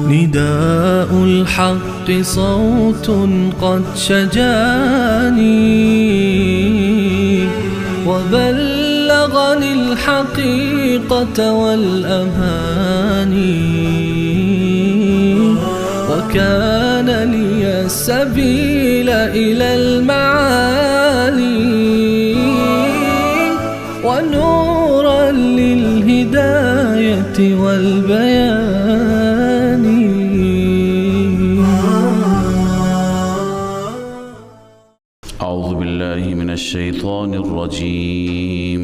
نداء الحق صوت قد شجاني وبلغني الحقيقة والأماني وكان لي السبيل إلى المعالي ونورا للهداية والبيان. أعوذ بالله من الشيطان الرجيم.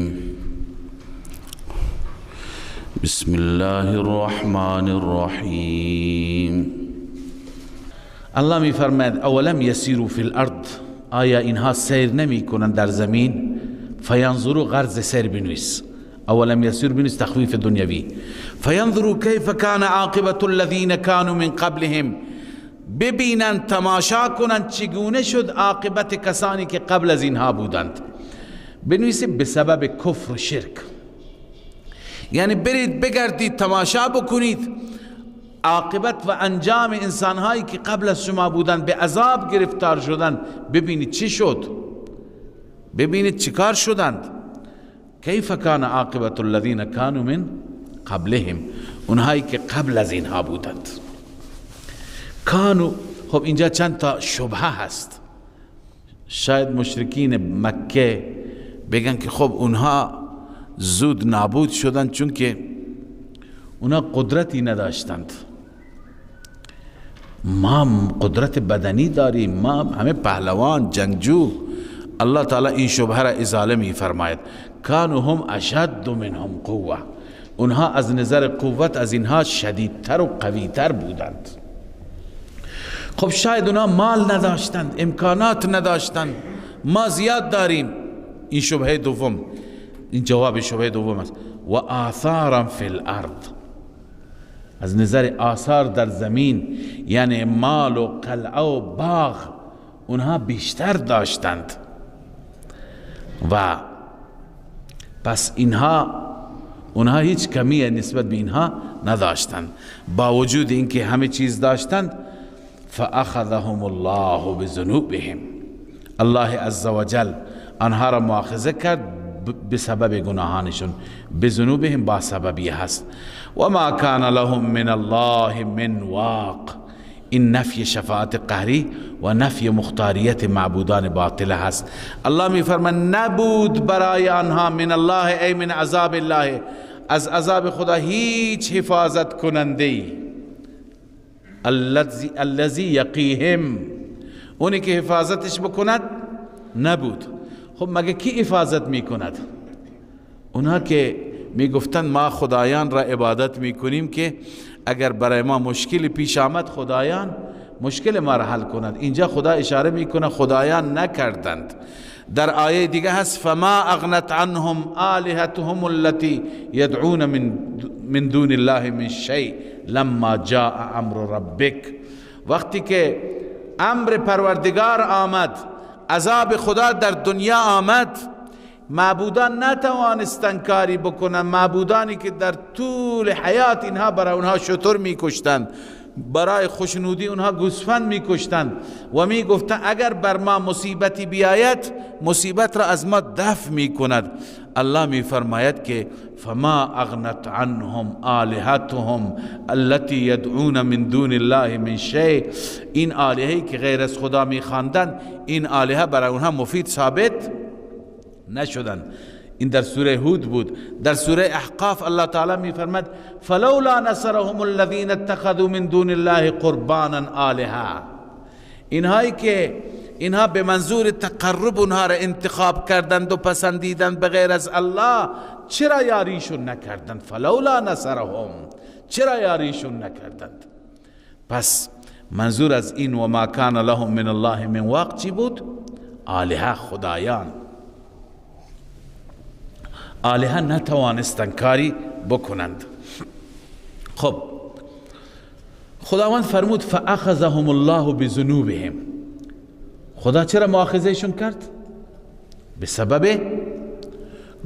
بسم الله الرحمن الرحیم. الله می فرماید اولم یسیروا فی الارض، آیا اینها سیر نمی کنند در زمین؟ فینظروا، غرض سیر بنویس، اولم یسیروا بنویس تخفیف دنیوی. فینظروا کیف کان عاقبة الذین کانوا من قبلهم، ببینند تماشا کنند چگونه شد عاقبت کسانی که قبل از اینها بودند. بنویسید به سبب کفر و شرک، یعنی برید بگردید تماشا بکنید عاقبت و انجام انسانهایی که قبل از شما بودند، به عذاب گرفتار شدند، ببینید چی شد، ببینید چیکار شدند. کیف کان عاقبت الذین کانوا من قبلهم، اونهایی که قبل از اینها بودند. کانو، خب اینجا چند تا شبهه هست. شاید مشرکین مکه بگن که خب اونها زود نابود شدند چون که اونها قدرتی نداشتند، ما قدرت بدنی داریم، ما همه پهلوان جنگجو. الله تعالی این شبهه را ازاله می فرماید. کانو هم اشد منهم قوه، اونها از نظر قوت از اینها شدیدتر و قویتر بودند. خب شاید اونها مال نداشتند، امکانات نداشتند، ما زیاد داریم. این شبهه دوم، این جواب شبهه دوم است. و آثارا فی الارض، از نظر آثار در زمین، یعنی مال و قلعه و باغ اونها بیشتر داشتند و پس اونها هیچ کمی نسبت به اینها نداشتند. با وجود اینکه همه چیز داشتند، فاخذهم الله بذنوبهم، الله عزوجل آنها را مؤاخذه کرد به سبب گناهانشون. بذنوبهم با سببی هست. و ما کان لهم من الله من واق، این نفی شفاعت قهری و نفی مختاریت معبودان باطله هست. الله می فرماید نبود برای آنها من الله، ای من عذاب الله، از عذاب خدا هیچ حفاظت کننده ای. الذی یقیهم، اونی که حفاظتش بکند نبود. خب مگه کی حفاظت میکند؟ اونها که میگفتند ما خدایان را عبادت میکنیم که اگر برای ما مشکلی پیش آمد خدایان مشکل ما را حل کند. اینجا خدا اشاره میکنه خدایان نکردند. در آیه دیگه هست فما اغنت عنهم آلهتهم التي يدعون من دون الله من شيء لما جاء امر ربک، وقتی که امر پروردگار آمد، عذاب خدا در دنیا آمد، معبودان نتوانستند کاری بکنند. معبودانی که در طول حیات اینها برای اونها شتر میکشتند، برای خوشنودی اونها گوسفند میکشتند و میگفتند اگر بر ما مصیبتی بیاید مصیبت را از ما دفع میکند. الله میفرماید که فما اغنت عنهم آلهتهم التي يدعون من دون الله من شيء، این آلهه‌ای که غیر از خدا میخواندند، این آلهه برای اونها مفید ثابت نشدند. این در سوره هود بود. در سوره احقاف الله تعالی میفرماید فلولا نصرهم الذين اتخذوا من دون الله قربانا آلهه، اینهایی که اینها به منظور تقرب اونها را انتخاب کردند و پسندیدند به غیر از الله، چرا یاریشون نکردند؟ فلولا نصرهم، چرا یاریشون نکردند؟ پس منظور از این و ما کان لهم من الله من واق چی بود؟ آلهه، خدایان. آلهه نتوانستن کاری بکنند. خب خداوند فرمود فاخذهم الله بذنوبهم. خدا چرا مؤاخذهشون کرد؟ به سبب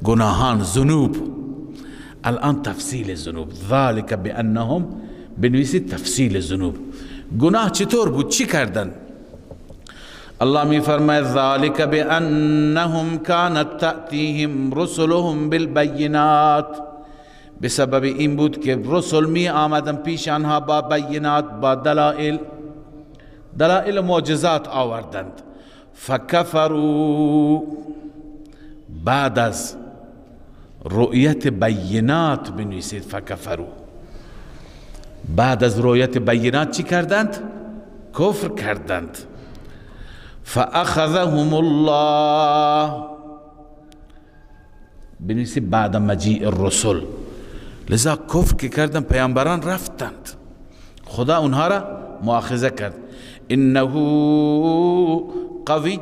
گناهان، ذنوب. الان تفصیل ذنوب، ذالک بانهم، بنویسید تفصیل ذنوب. گناه چطور بود؟ چی کردن؟ الله می فرماید ذالک بانهم کانت تأتیهم رسلهم بالبینات، به سبب این بود که رسل می آمدن پیش آنها با بینات، با دلائل معجزات آوردند. فکفروا، بعد از رؤیت بینات بنویسید فکفروا، بعد از رؤیت بینات چی کردند؟ کفر کردند. فاخذهم الله، بنویسید بعد مجیء الرسل. لذا کفر که کردن پیامبران رفتند، خدا اونها را مؤاخذه کرد. انه قوی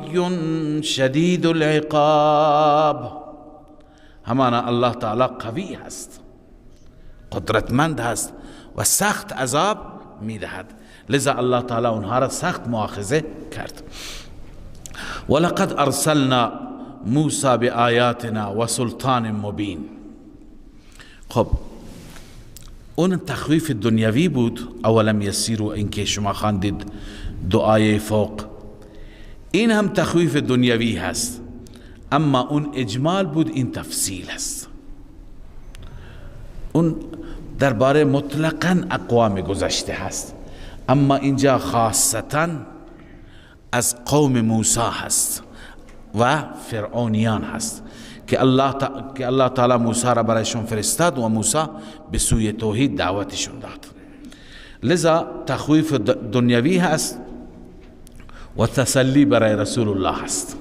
شدید العقاب، همانا الله تعالی قوی هست، قدرتمند هست و سخت عذاب میدهد. لذا الله تعالی اونها را سخت مؤاخذه کرد. ولقد ارسلنا موسی بآیاتنا و سلطان مبین. خب اون تخویف دنیوی بود، اولم یسیروا، این که شما خواندید دو آیه فوق، این هم تخویف دنیوی هست، اما اون اجمال بود، این تفصیل هست. اون درباره مطلقاً اقوام گذشته هست، اما اینجا خاصتاً از قوم موسی هست و فرعونیان هست که الله تعالی موسی را برایشون فرستاد و موسی به سوی توحید دعوتشون داد. لذا تخویف دنیوی هست و تسلی برای رسول الله هست.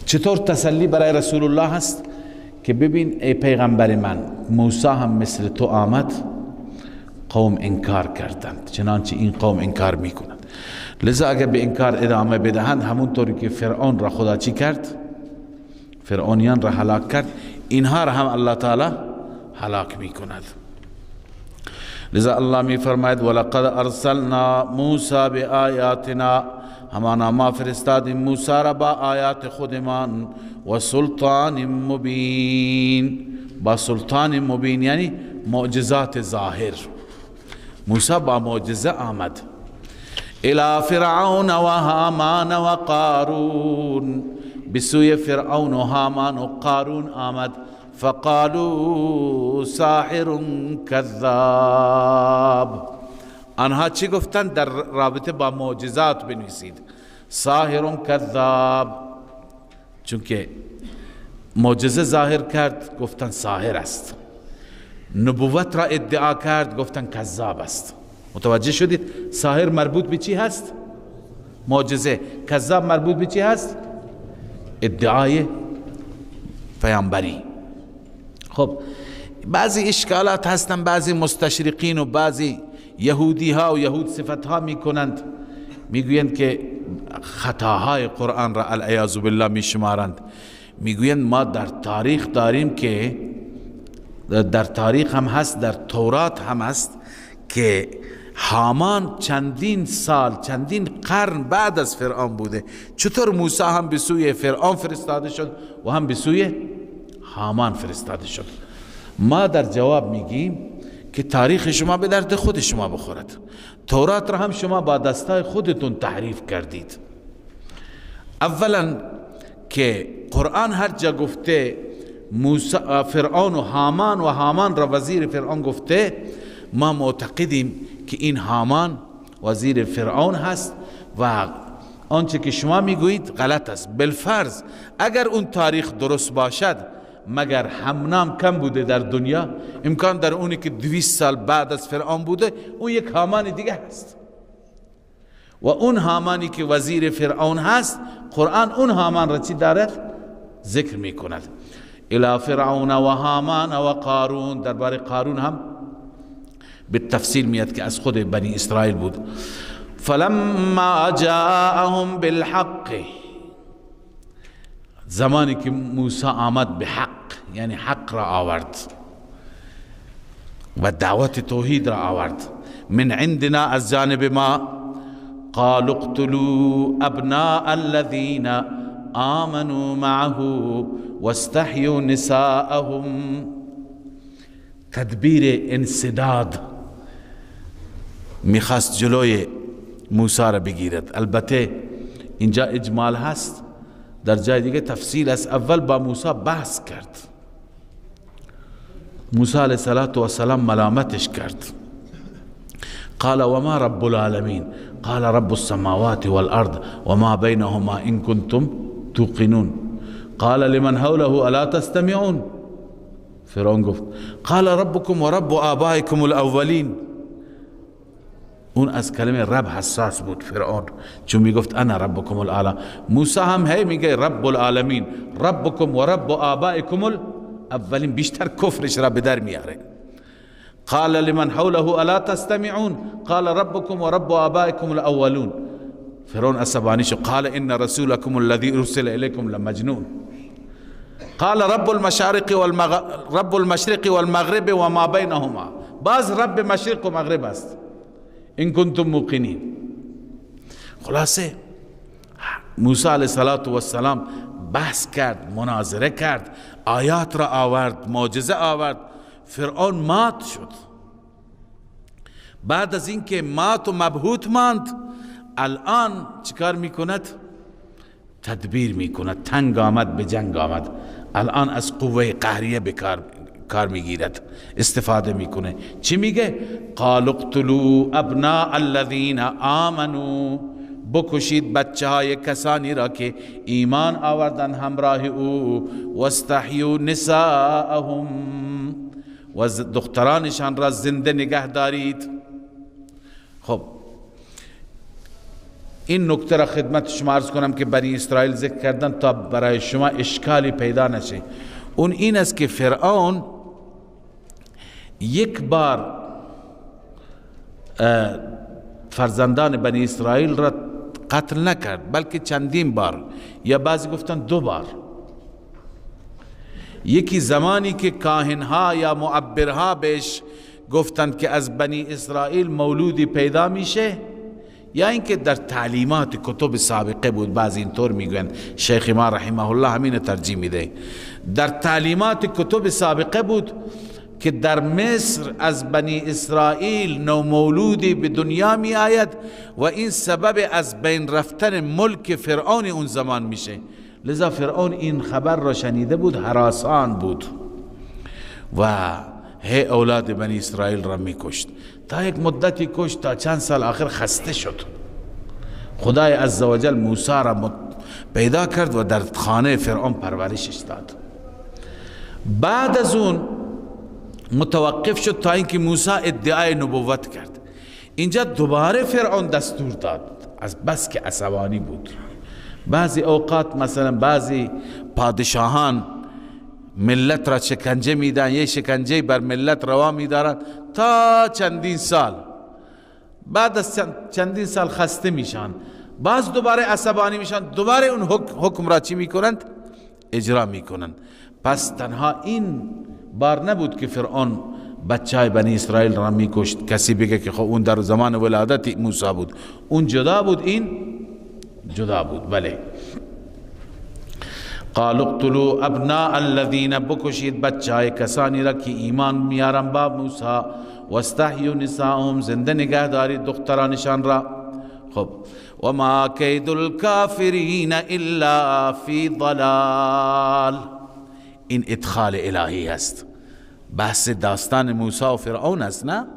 چطور تسلی برای رسول الله هست؟ که ببین ای پیغمبر من، موسی هم مثل تو آمد، قوم انکار کردند، چنانچه این قوم انکار میکنند. لذا اگر به انکار ادامه بدهند، همونطوری که فرعون را خدا چی کرد؟ فرعونیان را هلاک کرد، اینها را هم الله تعالی هلاک میکند. لذا الله می فرماید ولقد ارسلنا موسی بآیاتنا، همانا ما فرستادیم موسی را با آیات خودمان، و سلطان مبین، با سلطان مبین یعنی معجزات ظاهر. موسی با معجزه آمد. الى فرعون و هامان و قارون، بسوی فرعون و هامان و قارون آمد. فقالوا ساحر کذاب، آنها چی گفتند در رابطه با معجزات؟ بنویسید ساحر کذاب، چونکه معجزه ظاهر کرد گفتن ساحر است، نبوت را ادعا کرد گفتن کذاب است. متوجه شدید؟ ساحر مربوط به چی هست؟ معجزه. کذاب مربوط به چی هست؟ ادعای پیامبری. خب بعضی اشکالات هستن، بعضی مستشرقین و بعضی یهودی ها و یهود صفت ها می کنند، می گویند که خطاهای قرآن را العیاذ بالله می شمارند. می گویند ما در تاریخ داریم که در تاریخ هم هست، در تورات هم هست که هامان چندین سال، چندین قرن بعد از فرعون بوده. چطور موسی هم به سوی فرعون فرستاده شد و هم به سوی هامان فرستاده شد؟ ما در جواب میگیم که تاریخ شما به درد خود شما بخورد. تورات را هم شما با دستای خودتون تحریف کردید. اولا که قرآن هر جا گفته فرعون و هامان را وزیر فرعون گفته، ما معتقدیم که این هامان وزیر فرعون هست و آنچه که شما میگویید غلط است. بالفرض اگر اون تاریخ درست باشد، مگر همنام کم بوده در دنیا؟ امکان در اونی که 200 سال بعد از فرعون بوده، اون یک هامان دیگه هست و اون هامانی که وزیر فرعون هست، قرآن اون هامان را چی دارد؟ ذکر می کند. الى فرعون و هامان و قارون. درباره قارون هم به تفصیل میاد که از خود بنی اسرائیل بود. فلما جاءهم بالحق، زمانی که موسی آمد به حق، یعنی حق را آورد و دعوت توحید را آورد، من عندنا، از جانب ما، قالوا اقتلوا ابناء الذين آمنوا معه واستحيوا نساءهم. تدبیر انسداد میخواست جلوی موسی را بگیرد. البته اینجا اجمال هست، در جای دیگه تفصیل است. اول با موسی بحث کرد، موسی علیه السلام ملامتش کرد. قال وما رب العالمین؟ قال رب السماوات والارض وما بينهما ان كنتم توقنون. قال لمن حوله الا تستمعون؟ فرعون گفت قال ربكم ورب آبائكم الاولین. اون از کلمه رب حساس بود فرعون، چون میگفت انا ربكم الاعلى. موسی هم هی میگه رب العالمین، ربكم ورب آبائكم الاولین، بیشتر کفرش را به در میاره. قال لمن حوله الا تستمعون؟ قال ربكم ورب آبائكم الاولون. فرعون عصبانی شد. قال ان رسولكم الذي ارسل اليكم لمجنون. قال رب المشرق والمغرب وما بينهما. باز رب مشرق و مغرب است، ان کنتم موقنین. خلاصه موسی علیه السلام بحث کرد، مناظره کرد، آیات را آورد، معجزه آورد. فرعون مات شد. بعد از اینکه مات و مبهوت ماند، الان چیکار میکند؟ تدبیر میکند. تنگ آمد به جنگ آمد. الان از قوه قهریه به کار میگیرد، استفاده میکنه. چی میگه؟ قالوا اقتلوا ابناء الذين آمنوا، بکشید بچه های کسانی را که ایمان آوردن همراه او، واستحیوا نساءهم، و دخترانشان را زنده نگه دارید. خب این نکته را خدمت شما عرض کنم که بنی اسرائیل ذکر کردن تا برای شما اشکالی پیدا نشه. اون این است که فرعون یک بار فرزندان بنی اسرائیل را قتل نکرد، بلکه چندین بار، یا بعضی گفتن 2 بار. یکی زمانی که کاهنها یا معبرها بهش گفتند که از بنی اسرائیل مولودی پیدا میشه، یا اینکه در تعلیمات کتب سابقه بود. بعضی اینطور میگن، شیخ ما رحمه الله همین ترجیح میده، در تعلیمات کتب سابقه بود که در مصر از بنی اسرائیل نو مولودی به دنیا می آید و این سبب از بین رفتن ملک فرعون اون زمان میشه. لذا فرعون این خبر را شنیده بود، هراسان بود و هی اولاد بنی اسرائیل را میکشت. تا یک مدتی کشت، تا چند سال آخر خسته شد. خدای عزوجل موسی را پیدا کرد و در خانه فرعون پرورشش داد. بعد از اون متوقف شد تا اینکه موسی ادعای نبوت کرد. اینجا دوباره فرعون دستور داد، از بس که عصبانی بود. بعضی اوقات مثلا بعضی پادشاهان ملت را شکنجه میدن، یه شکنجه بر ملت روا میدارن تا چندین سال، بعد از چندین سال خسته میشن، باز دوباره عصبانی میشن، دوباره اون حکم را چی میکنند؟ اجرا میکنند. پس تنها این بار نبود که فرعون بچه های بنی اسرائیل را میکشت. کسی بگه که خب اون در زمان ولادت موسی بود، اون جدا بود، این جدا بود. بله. قالوا اقتلوا ابناء الذين، بکشید بچه های کسانی را که ایمان میارن با موسی، واستحیوا نساءهم، زنده نگه دارید دخترانشان را. خب و ما کید الکافرین الا فی ضلال، این ادخال الهی است. بحث داستان موسی و فرعون است نه؟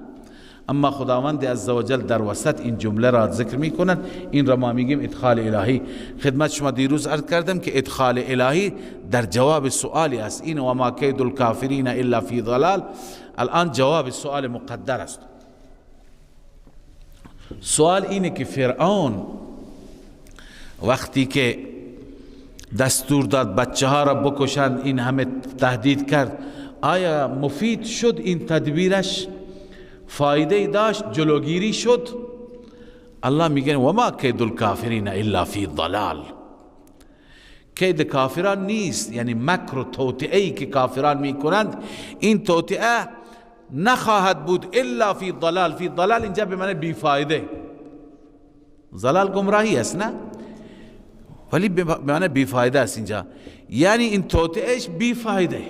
اما خداوند عزوجل در وسط این جمله را ذکر می کند. این را ما میگیم ادخال الهی. خدمت شما دیروز عرض کردم که ادخال الهی در جواب سؤالی است. این و ما کید الکافرین الا فی ضلال الان جواب سؤال مقدر است. سؤال اینه که فرعون وقتی که دستور داد بچه ها را بکشند، این همه تهدید کرد، آیا مفید شد این تدبیرش؟ فایده داشت؟ جلوگیری شد؟ الله میگه و ما کید الکافرین الا فی ضلال. کید کافران نیست، یعنی مکر و توطئه‌ای که کافران میکنند این توطئه نخواهد بود الا فی ضلال. فی ضلال اینجا به معنی بیفایده، ضلال گمراهی است نه، ولی به معنی بیفایده است اینجا، یعنی این توطئهش بیفایده.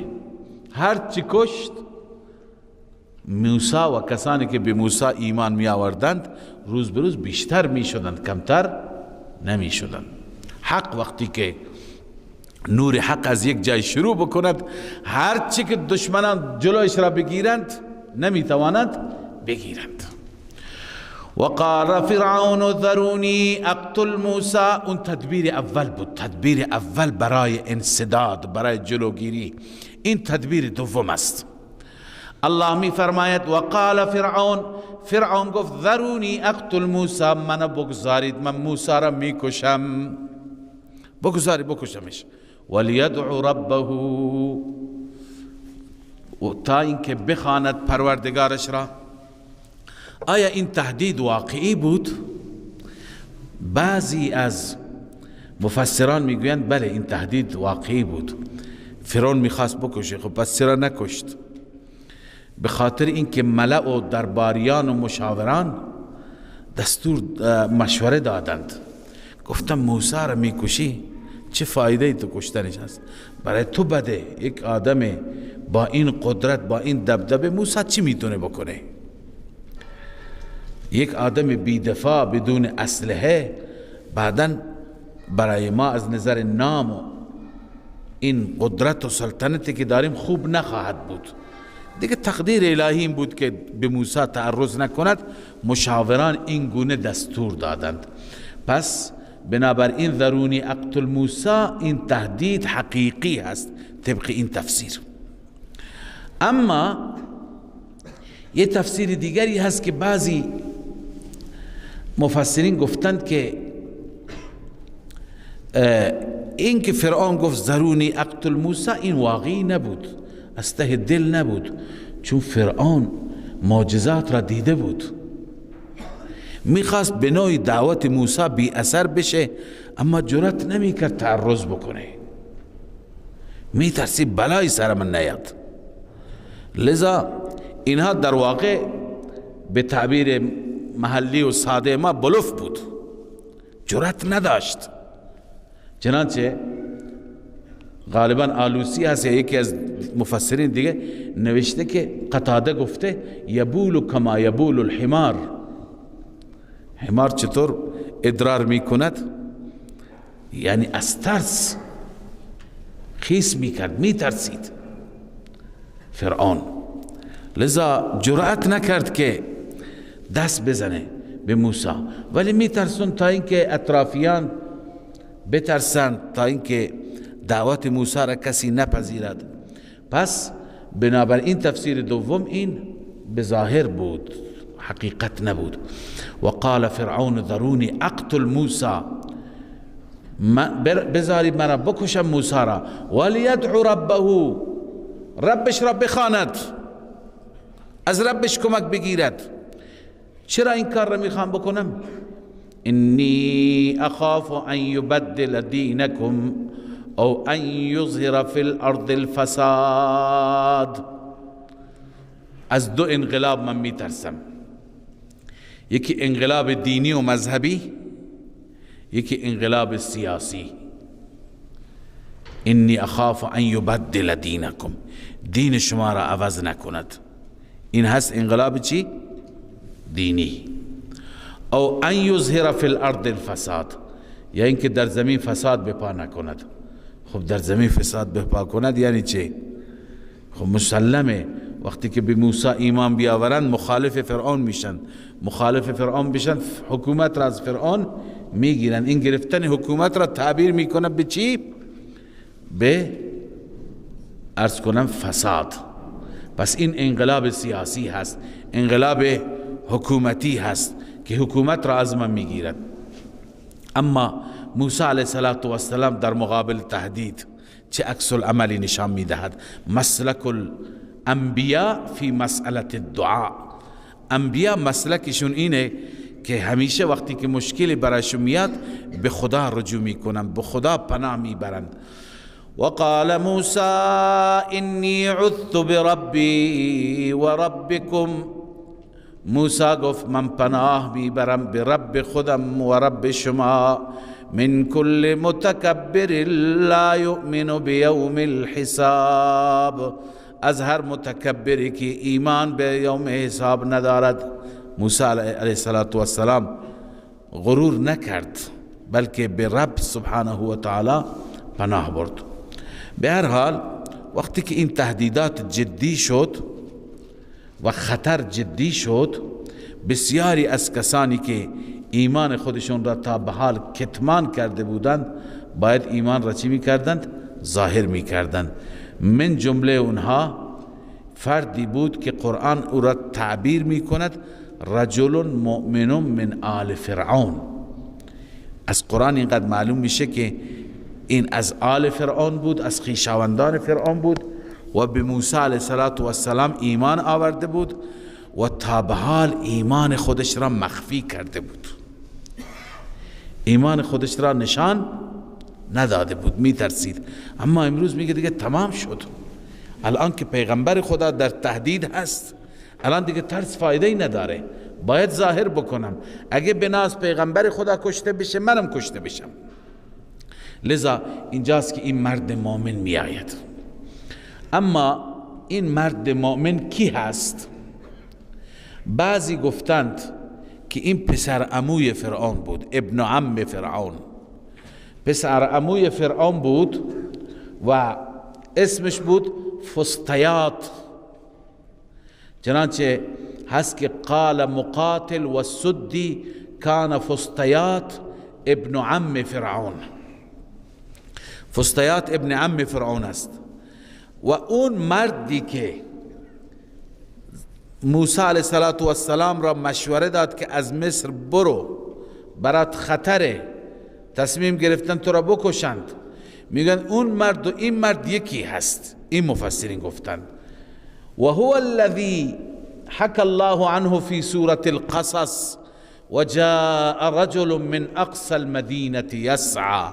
هر چی کشت موسی و کسانی که به موسی ایمان می آوردند روز به روز بیشتر می شدند، کمتر نمی شدند. حق وقتی که نور حق از یک جای شروع بکند، هر چی که دشمنان جلوش را بگیرند نمی توانند بگیرند. وقال فرعون ذرونی اقتل موسی. اون تدبیر اول بود، تدبیر اول برای انسداد، برای جلوگیری. این تدبیر دوم است. الله می فرماید وقال فرعون، فرعون گفت ذرونی اقتل موسی، من بگذارید من موسی را می کشم، بگذارید بکشمش. ولیدعو ربه، و تا اینکه بخواند پروردگارش را. آیا این تهدید واقعی بود؟ بعضی از مفسران میگویند بله این تهدید واقعی بود. فرعون میخواست بکشه، خب پس چرا نکشت؟ به خاطر اینکه ملأ و درباریان و مشاوران دستور مشوره دادند، گفتم موسی را میکشی چه فایده تو کشتنش هست؟ برای تو بده. یک آدم با این قدرت، با این دبدبه، موسی چی میتونه بکنه؟ یک آدم بی‌دفاع بدون اسلحه بعداً برای ما از نظر نام و این قدرت و سلطنتی که داریم خوب نخواهد بود. دیگه تقدیر الهی این بود که به موسی تعرض نکند. مشاوران این گونه دستور دادند. پس بنابراین ذرونی اقتل موسی، این تهدید حقیقی هست طبق این تفسیر. اما یه تفسیر دیگری هست که بعضی مفسرین گفتند که این که فرعون گفت ذرونی اقتل موسی این واقعی نبود، از ته دل نبود، چون فرعون معجزات را دیده بود، میخواست به نوعی دعوت موسی بی اثر بشه، اما جرأت نمیکرد تعرض بکنه، میترسید بلای سر من نیاد. لذا اینها در واقع به تعبیر محلی و ساده ما بلوف بود، جرأت نداشت. چنانچه غالبا آلوسی هست یا یکی از مفسرین دیگه نوشته که قتاده گفته یبول کما یبول الحمار، حمار چطور ادرار میکند، یعنی از ترس خیس میکرد، میترسید فرعون. لذا جرأت نکرد که دست بزنه به موسی، ولی میترسون تا اینکه اطرافیان بترسند، تا اینکه دعوت موسی را کسی نپذیرد. پس بنابراین تفسیر دوم این بظاهر بود، حقیقت نبود. وقال فرعون ذرونی اقتل موسی، بذارید من بکشم موسی را، ولیدعو ربه، ربش را بخواند، از ربش کمک بگیرد. چرا این کار را میخوام بکنم؟ انی اخاف ان یبدل دینکم او ان یظهر فی الارض الفساد. از دو انقلاب من میترسم، یکی انقلاب دینی و مذهبی، یکی انقلاب سیاسی. انی اخاف ان یبدل دینکم، دین شما را عوض نکند. این هست انقلاب چی؟ دینی. او ان یظهر فی الارض الفساد، یا اینکه در زمین فساد بپا نکند. خب در زمین فساد بپا کند یعنی چه؟ خب مسلمه وقتی که به موسی ایمان بیاورند مخالف فرعون میشن، مخالف فرعون بشن حکومت را از فرعون میگیرن. این گرفتن حکومت را تعبیر میکنه به چی؟ به عرض کنم فساد. پس این انقلاب سیاسی هست، انقلاب حکومتی هست که حکومت را از من میگیرد. اما موسی علیه السلام در مقابل تهدید چه عکس العملی نشان میدهد؟ مسلک الانبیاء فی مسئله الدعاء. انبیاء مسلکشون اینه که همیشه وقتی که مشکلی برایشون میاد به خدا رجوع میکنن، به خدا پناه میبرند. وقال موسى إني عذت بربي وربكم. موسى گفت من پناه میبرم به رب خودم و رب شما. من كل متكبر لا يؤمن بيوم الحساب. از هر متکبری که ایمان به یوم حساب ندارد. موسی علیه السلام غرور نکرد بلکه به رب سبحانه و تعالی پناه برد. به هر حال وقتی که این تهدیدات جدی شد و خطر جدی شد، بسیاری از کسانی که ایمان خودشون را تا به حال کتمان کرده بودند باید ایمان را چی میکردند؟ ظاهر میکردند. من جمله اونها فردی بود که قرآن او را تعبیر میکند رجل مؤمن من آل فرعون. از قرآن اینقدر معلوم میشه که این از آل فرعون بود، از خویشاوندان فرعون بود و به موسی علیه السلام ایمان آورده بود و تا به حال ایمان خودش را مخفی کرده بود، ایمان خودش را نشان نداده بود، میترسید. اما امروز میگه دیگه تمام شد، الان که پیغمبر خدا در تهدید هست، الان دیگه ترس فایده نداره، باید ظاهر بکنم. اگه بناس پیغمبر خدا کشته بشه منم کشته بشم. لذا اینجاست که این مرد مؤمن می آید. اما این مرد مؤمن کی هست؟ بعضی گفتند که این پسر عموی فرعون بود، ابن عم فرعون، پسر عموی فرعون بود و اسمش بود فستیات. چنانچه هست که قال مقاتل و سدی کان فستیات ابن عم فرعون. فستیات ابن عم فرعون است. و اون مردی که موسی علیه السلام را مشوره داد که از مصر برو، برات خطره، تصمیم گرفتن تو را بکشند، میگن اون مرد و این مرد یکی هست. این مفسرین گفتند و هو الذي حكى الله عنه في سورة القصص وجاء رجل من اقصى المدينة يسعى.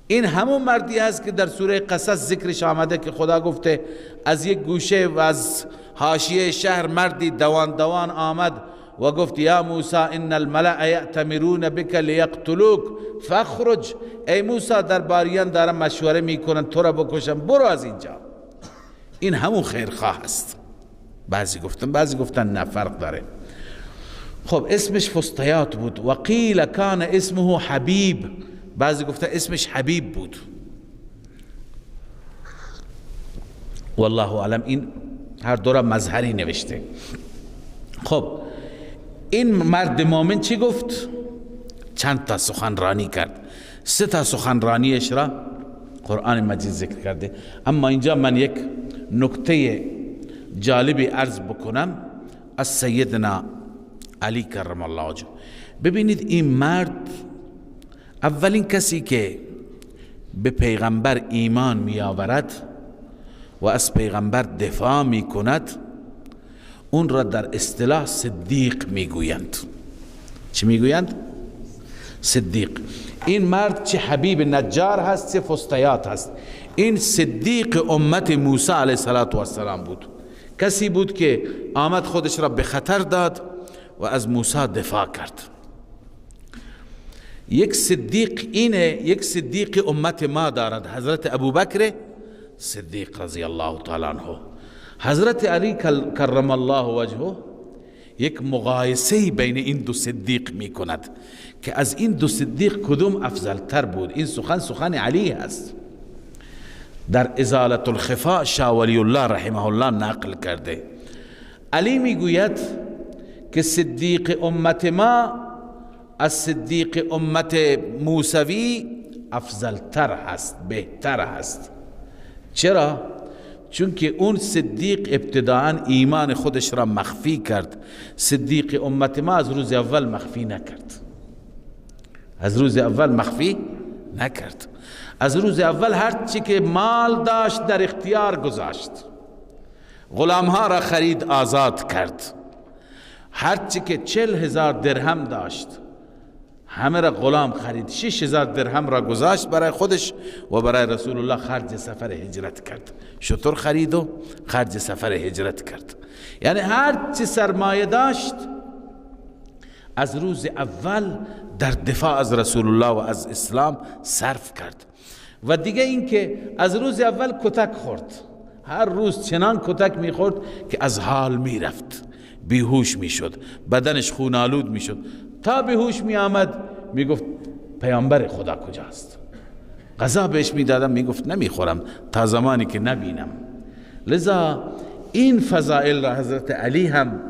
این همون مردی است که در سوره قصص ذکرش آمده که خدا گفته از یک گوشه و از حاشیه شهر مردی دوان دوان آمد و گفت یا موسی ان الملأ یأتمرون بک لیقتلوک فاخرج. ای موسی درباریان دارن مشوره میکنن تو را بکشن، برو از اینجا. این همون خیرخواه است. بعضی گفتن نه، فرق داره. خب اسمش فستیات بود. و قیل کان اسمه حبیب، بعضی گفتن اسمش حبیب بود. والله اعلم. این هر دو را مظهری نوشته. خب این مرد مومن چی گفت؟ چند تا سخنرانی کرد. 3 تا سخنرانیش را قرآن مجید ذکر کرده. اما اینجا من یک نکته جالبی عرض بکنم از سیدنا علی کرم الله وجهه. ببینید این مرد اولین کسی که به پیغمبر ایمان می آورد و از پیغمبر دفاع می کند، اون را در اصطلاح صدیق می گویند. چی می گویند؟ صدیق. این مرد چه حبیب نجار هست چه فستیات هست. این صدیق امت موسی علیه السلام بود. کسی بود که آمد خودش را به خطر داد و از موسی دفاع کرد. یک صدیق اینه، یک صدیق امت ما دارد، حضرت ابوبکر صدیق رضی الله تعالی عنه. حضرت علی کرم الله وجهه یک مقایسه بین این دو صدیق می کند که از این دو صدیق کدوم افضل تر بود. این سخن علی هست، در ازالت الخفاء شاه ولی الله رحمه الله نقل کرده. علی می گوید که صدیق امت ما از صدیق امت موسوی افضل تر هست، بهتر هست. چرا؟ چون که اون صدیق ابتداءً ایمان خودش را مخفی کرد. صدیق امت ما از روز اول مخفی نکرد. از روز اول مخفی نکرد. از روز اول هر چی که مال داشت در اختیار گذاشت، غلامها را خرید آزاد کرد. هر چی که 40,000 درهم داشت همه را غلام خرید. 6,000 درهم را گذاشت برای خودش و برای رسول الله خرج سفر هجرت کرد. شتر خرید و خرج سفر هجرت کرد. یعنی هر چی سرمایه داشت از روز اول در دفاع از رسول الله و از اسلام صرف کرد. و دیگه این که از روز اول کتک خورد، هر روز چنان کتک میخورد که از حال میرفت، بیهوش میشد، بدنش خونالود میشد. تا بیهوش میآمد میگفت پیامبر خدا کجاست؟ غذا بهش میدادم میگفت نمیخورم تا زمانی که نبینم. لذا این فضائل را حضرت علی هم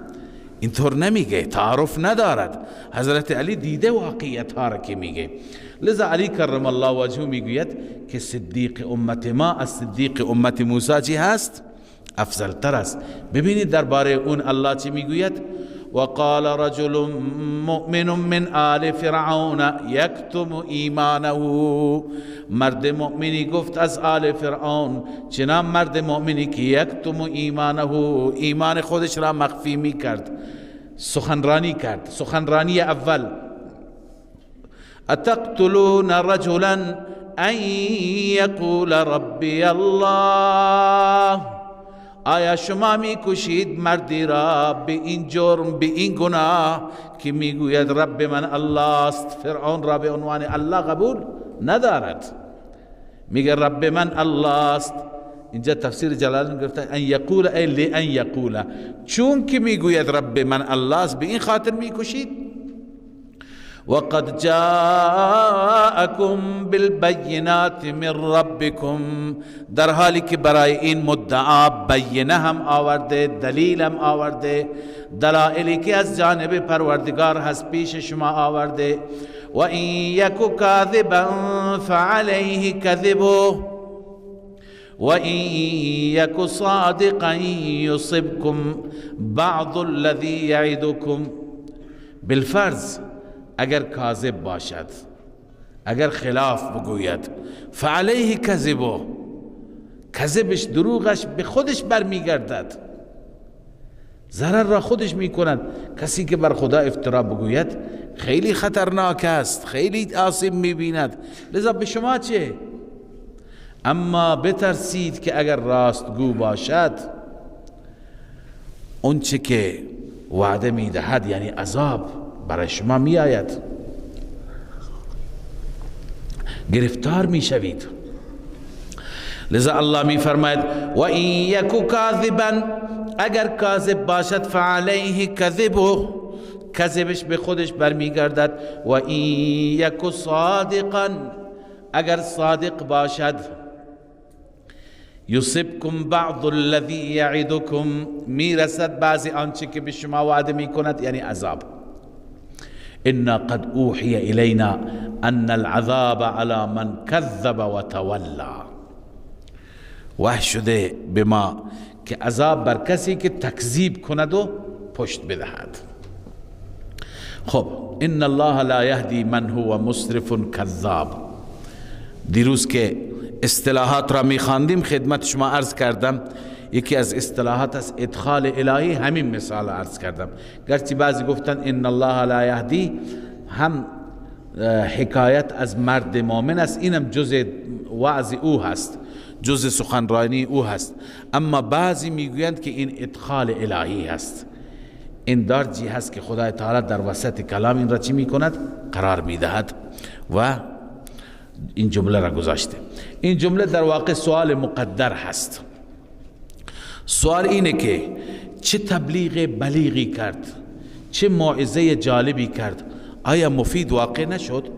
اینطور نمیگه، تعارف ندارد. حضرت علی دیده واقعیت ها را که میگه. لذا علی کرم الله وجهه میگوید که صدیق امت ما از صدیق امت موسی چی هست؟ افضل تر است. ببینید درباره اون الله چی میگوید؟ وقال رجل مؤمن من آل فرعون یکتم ایمانه. مرد مؤمنی گفت از آل فرعون، چنان مرد مؤمنی که یکتم ایمانه، ایمان خودش را مخفی می کرد، سخنرانی کرد. سخنرانی اول: اتقتلون رجلا ان یقول ربی الله. آیا شما می کشید مردی را به این جرم، به این گناه که میگوید رب من الله است؟ فرعون را به عنوان الله قبول ندارد، میگه رب من الله است. اینجا تفسیر جلالین گفته ان یقول ای لئن یقول، چون که میگوید رب من الله است به این خاطر میکشید. وقد جاءكم بالبينات من ربكم، در حالی که برای این مدعا بینه هم آورده، دلیل هم آورده، دلائلی که از جانب پروردگار هست پیش شما آورده. و این یک کاذبا فعلیه کذبه و این یک صادقا یصبکم بعض الذی یعدکم. بالفرض اگر کاذب باشد، اگر خلاف بگوید، فعلیه کذبه، کذبش، دروغش به خودش برمیگردد، ضرر را خودش میکند. کسی که بر خدا افترا بگوید خیلی خطرناک است، خیلی آسیب میبیند. لذا به شما چه؟ اما بترسید که اگر راستگو باشد اون چه که وعده میدهد یعنی عذاب برای شما می آید، گرفتار می شوید. لذا الله می فرماید و این یکو کاذبا، اگر کاذب باشد فعلیه کذبه، کذبش به خودش برمیگردد. و این یکو صادقا، اگر صادق باشد یصبکم بعض الذی یعدکم، می رسد بعضی آنچه که به شما وعده می کند یعنی عذاب. إنا قد أوحي إلينا أن العذاب على من كذب وتولى. وحی شده به ما که عذاب بر کسی که تکذیب کند و پشت بدهد. خب ان الله لا يهدي من هو مسرف كذاب. دیروز که اصطلاحات را میخواندیم خدمت شما عرض کردم، یکی از اصطلاحات از ادخال الهی، همین مثال عرض کردم. گرچه بعضی گفتن ان الله لا یهدی هم حکایت از مرد مؤمن است، اینم جز وعظ او هست، جز سخنرانی او هست. اما بعضی میگویند که این ادخال الهی هست، این درجی هست که خدای تعالی در وسط کلام این را چی میکند؟ قرار میدهد و این جمله را گذاشته. این جمله در واقع سوال مقدر هست. سوال اینه که چه تبلیغ بلیغی کرد، چه موعظه جالبی کرد، آیا مفید واقع نشد؟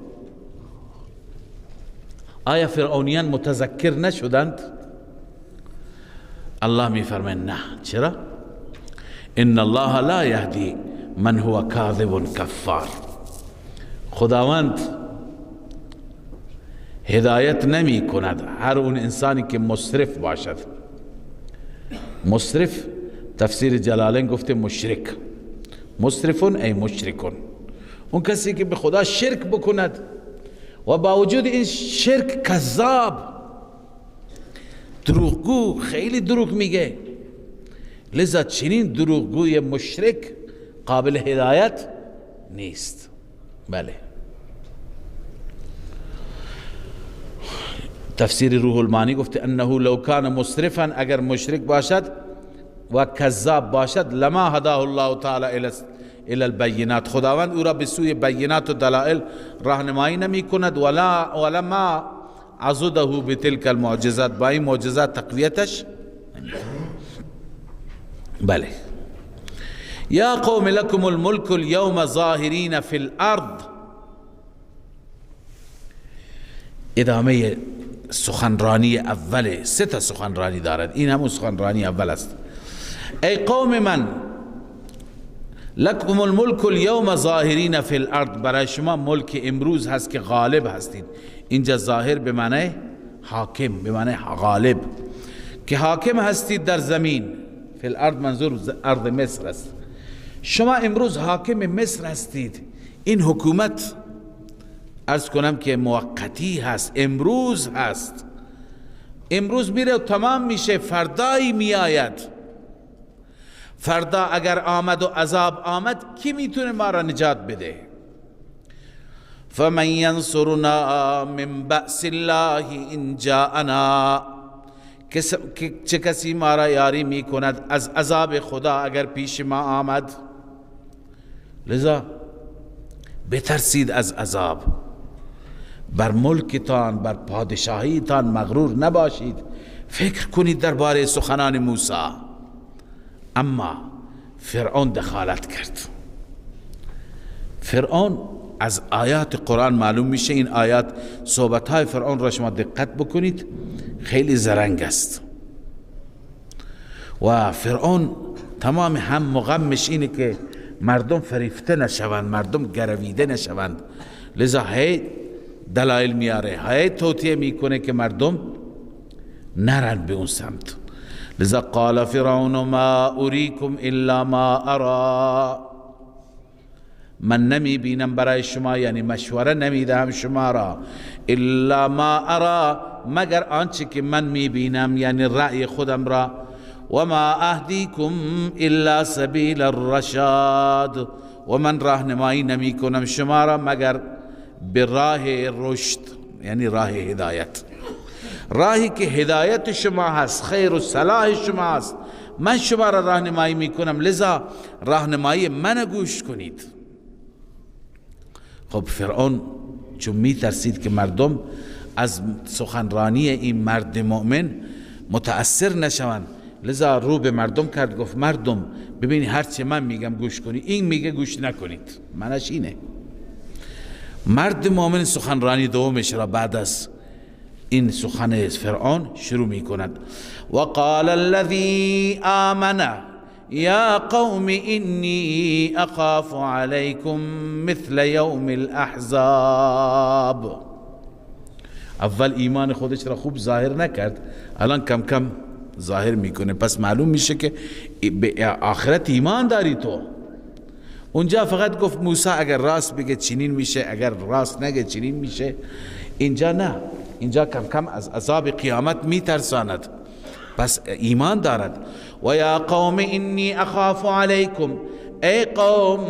آیا فرعونیان متذکر نشدند؟ الله می فرماید نه. چرا؟ ان الله لا یهدی من هو کاذب کفار. خداوند هدایت نمی کند هر اون انسانی که مسرف باشد. مسرف تفسیر جلالین گفته مشرک، مسرفون ای مشرکون، اون کسی که به خدا شرک بکند و با وجود این شرک کذاب، دروغگو، خیلی دروغ میگه. لذا چنین دروغگوی مشرک قابل هدایت نیست. بله، تفسیر روح المانی گفته انه لو کان مسرفا، اگر مشرک باشد و کذاب باشد، لما هداه الله تعالی الى البینات، خداوند او را به سوی بینات و دلائل راهنمایی نمی کند، ولما عضده بتلك المعجزات، با این معجزات تقویتش. بله. یا قوم لكم الملك اليوم ظاهرین فی الارض، ادامه سخنرانی اوله، 3 تا سخنرانی دارد، این همون سخنرانی اول است. ای قوم من، لکم الملک اليوم ظاهرین فی الارض، برای شما ملک امروز هست که غالب هستید. اینجا ظاهر به معنی حاکم، به معنی غالب، که حاکم هستید در زمین. فی الارض منظور ارض مصر است. شما امروز حاکم مصر هستید. این حکومت عرض کنم که موقتی هست، امروز هست، امروز میره و تمام میشه، فردایی میآید. فردا اگر آمد و عذاب آمد، کی میتونه ما را نجات بده؟ فمن ینصرنا من بأس الله ان جاءنا، چه کسی ما را یاری میکند از عذاب خدا اگر پیش ما آمد؟ لذا بترسید از عذاب. بر ملکتان، بر پادشاهیتان مغرور نباشید. فکر کنید درباره سخنان موسی. اما فرعون دخالت کرد. فرعون از آیات قرآن معلوم میشه، این آیات صحبتهای فرعون را شما دقت بکنید، خیلی زرنگ است. و فرعون تمام هم و غمش اینه که مردم فریفته نشوند، مردم گرویده نشوند. لذا هی دلایل میاره، هی توطیه میکنه که مردم نرن به اون سمت. لذا قال فرعون ما اریکم الا ما ارى، من نمی بینم برای شما، یعنی مشوره نمی دهم شما را، الا ما ارى، مگر آنچه که من می بینم، یعنی رأی خودم را. و ما اهدیکم الا سبیل الرشاد، و من راهنمایی نمی کنم شما را مگر به راه رشد، یعنی راه هدایت، راهی که هدایت شما هست، خیر و صلاح شما هست، من شما را راهنمایی می کنم. لذا راهنمایی من گوش کنید. خب فرعون چون می ترسید که مردم از سخنرانی این مرد مؤمن متأثر نشوند، لذا رو به مردم کرد، گفت مردم ببینید هرچی من میگم گوش کنید، این میگه گوش نکنید. معنیش اینه. مرد مؤمن سخنرانی دومش را بعد از این سخن فرعون شروع می کند. و قال الذي آمن یا قوم انی اخاف علیکم مثل یوم الاحزاب. اول ایمان خودش را خوب ظاهر نکرد، الان کم کم ظاهر میکنه. پس معلوم میشه که به آخرت ایمان داری تو. اونجا فقط گفت موسی اگر راست بگه چنین میشه، اگر راست نگه چنین میشه. اینجا نه، اینجا کم کم از عذاب قیامت میترساند، پس ایمان دارد. و یا قوم انی اخاف علیکم، ای قوم،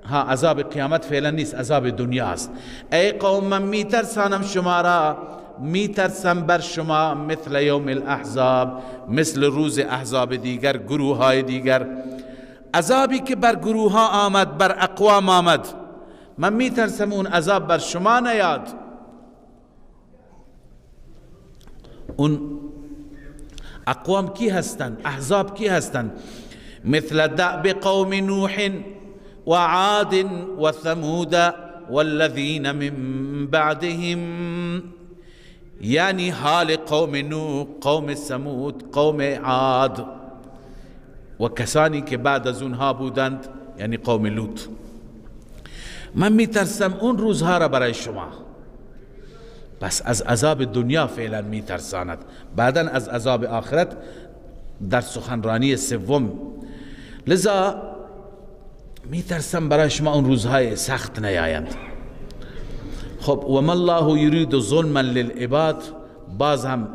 ها عذاب قیامت فعلا نیست، عذاب دنیا است. ای قوم من میترسانم شما را، میترسم بر شما مثل یوم الاحزاب، مثل روز احزاب دیگر، گروه های دیگر. عذابی که بر گروه ها آمد، بر اقوام آمد، من میترسم اون عذاب بر شما نیاد. اون اقوام کی هستند؟ احزاب کی هستند؟ مثل دأب قوم نوح و عاد و ثمود والذین من بعدهم، یعنی حال قوم نوح، قوم ثمود، قوم عاد و کسانی که بعد از اونها بودند، یعنی قوم لوط. من میترسم اون روزها را برای شما. پس از عذاب دنیا فعلا میترساند، بعدا از عذاب آخرت در سخنرانی سوم. لذا میترسم برای شما اون روزهای سخت نیایند. خب و ما الله یرید ظلما للعباد باز هم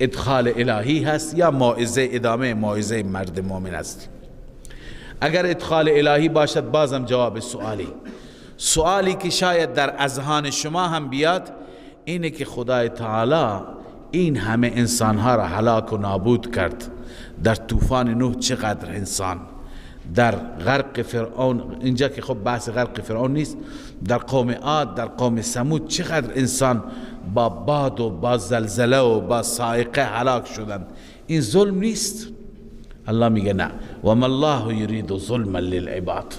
ادخال الهی هست یا موعظه، ادامه موعظه مرد مومن است. اگر ادخال الهی باشد بازم جواب سوالی که شاید در اذهان شما هم بیاد اینه که خدای تعالی این همه انسانها را هلاک و نابود کرد. در طوفان نوح چقدر انسان، در غرق فرعون، اینجا که خب بحث غرق فرعون نیست، در قوم عاد، در قوم ثمود چقدر انسان با باد و با زلزله و با صاعقه هلاک شدند. این ظلم نیست؟ الله میگه نه، و ما الله یرید ظلما للعباد.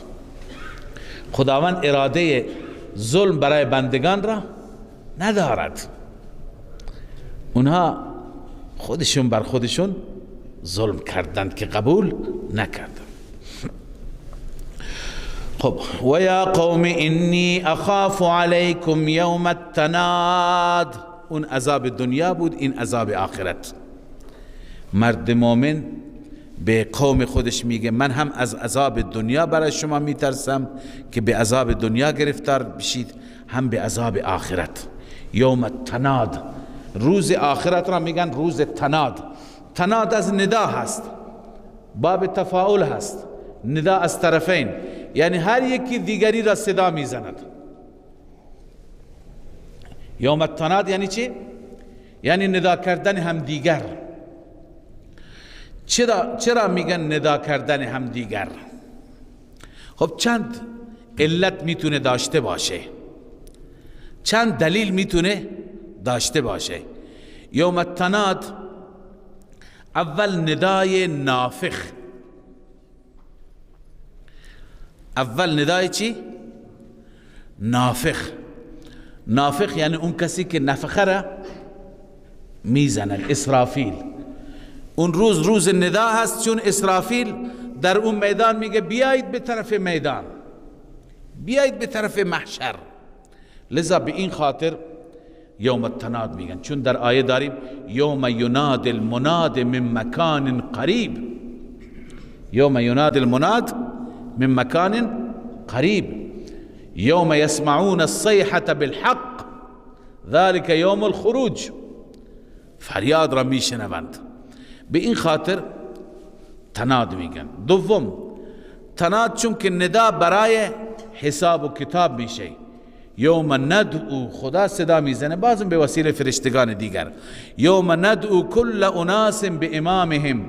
خداوند اراده ظلم برای بندگان را ندارد، اونها خودشون بر خودشون ظلم کردند که قبول نکردند. خب و یا قوم انی اخاف علیکم یوم التناد، اون عذاب دنیا بود، این عذاب آخرت. مرد مومن به قوم خودش میگه من هم از عذاب دنیا برای شما میترسم که به عذاب دنیا گرفتار بشید، هم به عذاب آخرت. یوم التناد، روز آخرت را میگن روز تناد. تناد از ندا هست، باب تفاعل هست، ندا از طرفین، یعنی هر یکی دیگری را صدا میزند. یوم التناد یعنی چی؟ یعنی ندا کردن هم دیگر. چرا میگن ندا کردن هم دیگر؟ خب چند علت میتونه داشته باشه، چند دلیل میتونه داشته باشه. یوم التناد اول ندای نافخ، اول ندای چی؟ نافخ. نافخ یعنی اون کسی که نفخه را میزنن، اسرافیل. اون روز ندا هست، چون اسرافیل در اون میدان میگه بیایید به طرف میدان، بیایید به طرف محشر. لذا به این خاطر یوم التناد میگن، چون در آیه داریم یوم یناد المناد من مکان قریب، یوم یناد المناد من مکان قریب، یوم یسمعون الصیحة بالحق ذلك یوم الخروج، فریاد را میشنوند. به این خاطر تناد میگن. دوم تناد چون که ندا برای حساب و کتاب میشه. یوم ندعو، خدا صدا میزنه بازم به وسیله فرشتگان دیگر. یوم ندعو کل اناس به امامهم،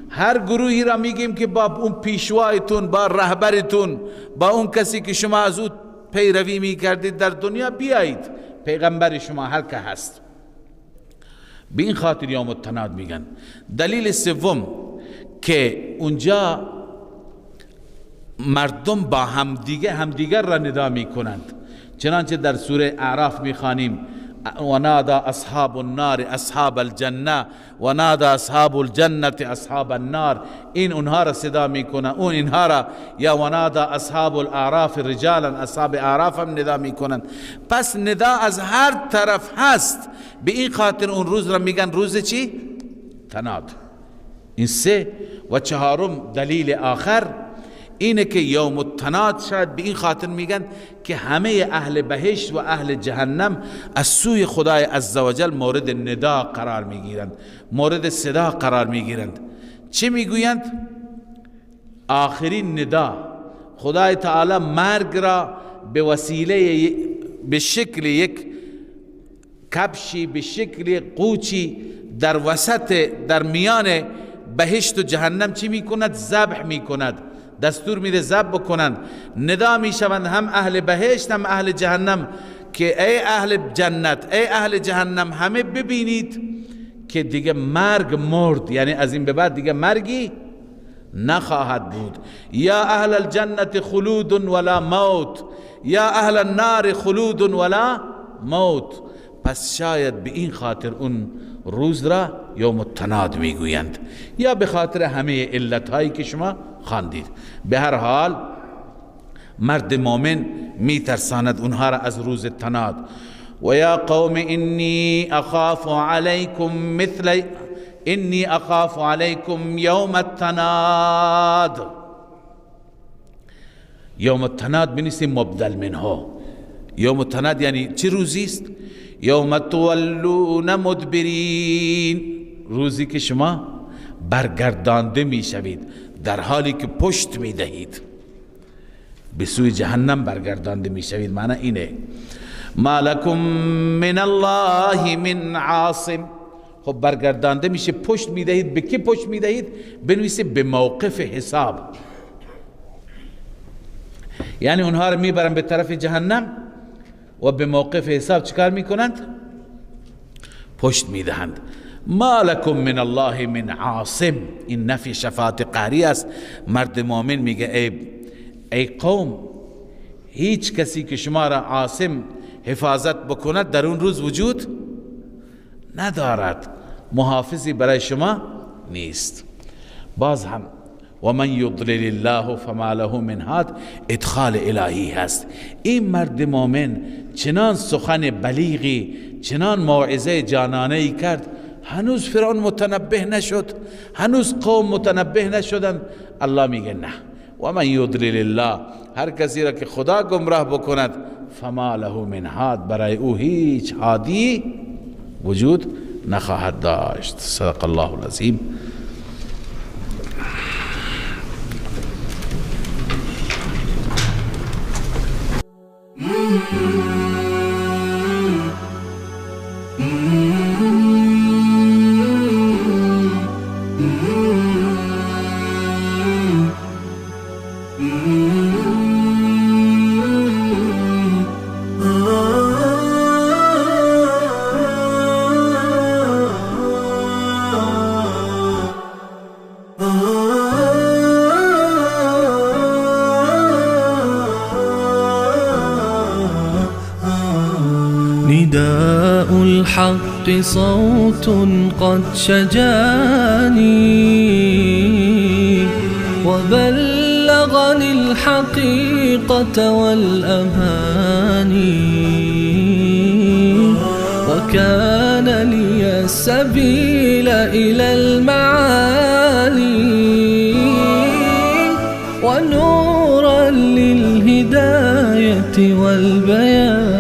هر گروهی را میگیم که با اون پیشوایتون، با رهبرتون، با اون کسی که شما از او پیروی میکردید در دنیا بیایید، پیغمبر شما هر که هست. به این خاطر یوم التناد میگن. دلیل سوم که اونجا مردم با همدیگر را ندا میکنند، چنانچه در سوره اعراف میخوانیم و نادى اصحاب النار اصحاب الجنه و نادى اصحاب الجنه اصحاب النار، این اونها را صدا میکنه، اون اینها را، یا و نادى اصحاب الاعراف رجالا، اصحاب اعراف هم ندا میکنند. پس ندا از هر طرف هست. به این خاطر اون روز را میگن روز چی؟ تناد. این سه. و چهارم دلیل آخر اینه که یوم التناد شاید به این خاطر میگن که همه اهل بهشت و اهل جهنم از سوی خدای عزوجل مورد ندا قرار میگیرند، مورد صدا قرار میگیرند. چه میگویند؟ آخرین ندا. خدای تعالی مرگ را به وسیله، به شکل یک کبشی، به شکل قوچی در وسط، در میان بهشت و جهنم چی میکند؟ ذبح میکند، دستور میده ذبح بکنند. ندا میشوند هم اهل بهشت هم اهل جهنم که ای اهل جنت، ای اهل جهنم، همه ببینید که دیگه مرگ مرد، یعنی از این به بعد دیگه مرگی نخواهد بود. یا اهل الجنت خلود ولا موت، یا اهل النار خلود ولا موت. پس شاید به این خاطر اون روز را یوم التناد میگویند، یا به خاطر همه علتهایی که شما خواندید. به هر حال مرد مومن میترساند اونها را از روز تناد. و یا قوم انی اخاف علیکم یوم التناد. یوم التناد بنویسیم مبدل منه، یوم التناد یعنی چه روزی است؟ یوم تولون مدبرین، روزی که شما برگردانده می شوید در حالی که پشت می دهید، به سوی جهنم برگردانده می شوید. معنی اینه ما لکم من الله من عاصم. خب برگردانده میشه، پشت می دهید. به کی پشت می دهید؟ بنویسه به موقف حساب، یعنی اونها رو میبرن به طرف جهنم و به موقف حساب چکار میکنند؟ پشت میدهند. ما لکم من الله من عاصم، این نفی شفاعت قهری است. مرد مؤمن میگه ای قوم، هیچ کسی که شما را عاصم حفاظت بکند در اون روز وجود ندارد، محافظی برای شما نیست. باز هم و من یضلل الله فما له من هاد، ادخال الهی هست. این مرد مؤمن چنان سخن بلیغی، چنان موعظه جانانه ای کرد، هنوز فرعون متنبه نشد، هنوز قوم متنبه نشدن. الله میگه نه، و من یضلل الله، هر کسی را که خدا گمراه بکند، فما له من هاد، برای او هیچ هادی وجود نخواهد داشت. صدق الله العظیم. نداء الحق صوت قد شجاني وبلغني الحقيقة والأماني، وكان لي السبيل إلى المعالي، ونورا للهداية والبيان.